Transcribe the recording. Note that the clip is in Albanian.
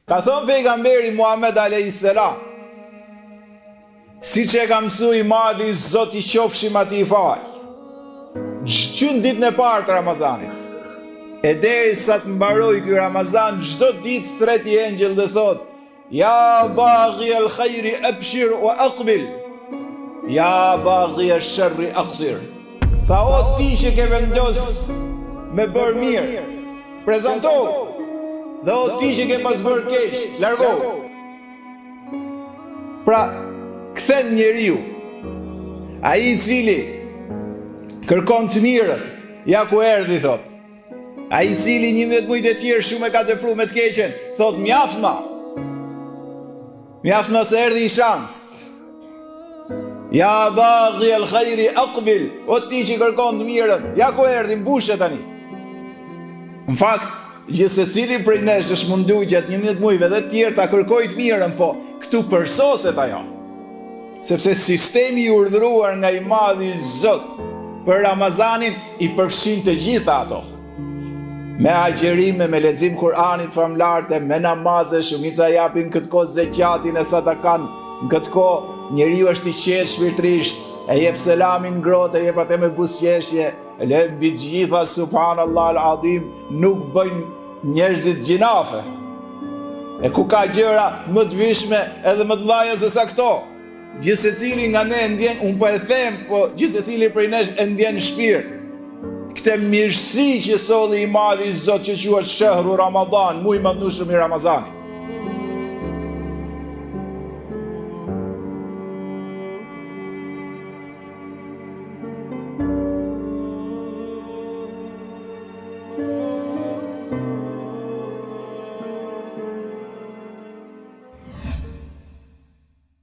Ka thonë pejgamberi Muhammed a.s. Si që ka mësu i madhi Zoti qofshim ati i falë, gjënë ditën e parë të Ramazanit, e deri sa të mbaroj ky Ramazan, çdo ditë thret i engjëll dhe thot: Ja baghi al khayri abshir wa aqbil, ja baghi al sharri aqsir. Tha, o ti që ke vendos me bërë mirë, prezanto, dhe o ti që ke pas bërë keq, largo. Pra, kthen njeriu, ai i cili kërkon të mirën, ja ku erdhi, thot. Ai i cili 11 muaj të tjerë shumë e ka tepruar me të keqen, thot mjaft ma. Mjaft ma se erdhi i shans. Ja baghi al khayri aqbil, o ti që kërkon të mirën, ja ku erdhi, mbushe tani. Në fakt, gjithë secili prej nesh është munduar gjatë 11 muajve dhe të tjerë ta kërkojë të mirën, po këtu përsoset ajo. Sepse sistemi i urdhëruar nga i madhi Zot për Ramazanin i përfshin të gjitha ato. Me agjerime, me lexim Kur'anit famlarte, me namaze, shumica japin këtë kohë zeqatin e sadakan, në këtë kohë njeriu është i qetë shpirtërisht, e jep selamin ngrohtë, e jep atë me buzëqeshje, e le mbi të gjitha subhanallahu al-azim, nuk bëjnë njerëzit gjinafe. E ku ka gjëra më të vishme edhe më të mëdha se sa këto? Gjithsecili nga ne ndjen, unë po e them, po gjithsecili prej nesh e ndjen shpirt këtë mirësi që solli i madhi Zot që quhet shehru Ramadan, muaj i madhnueshëm i Ramazanit.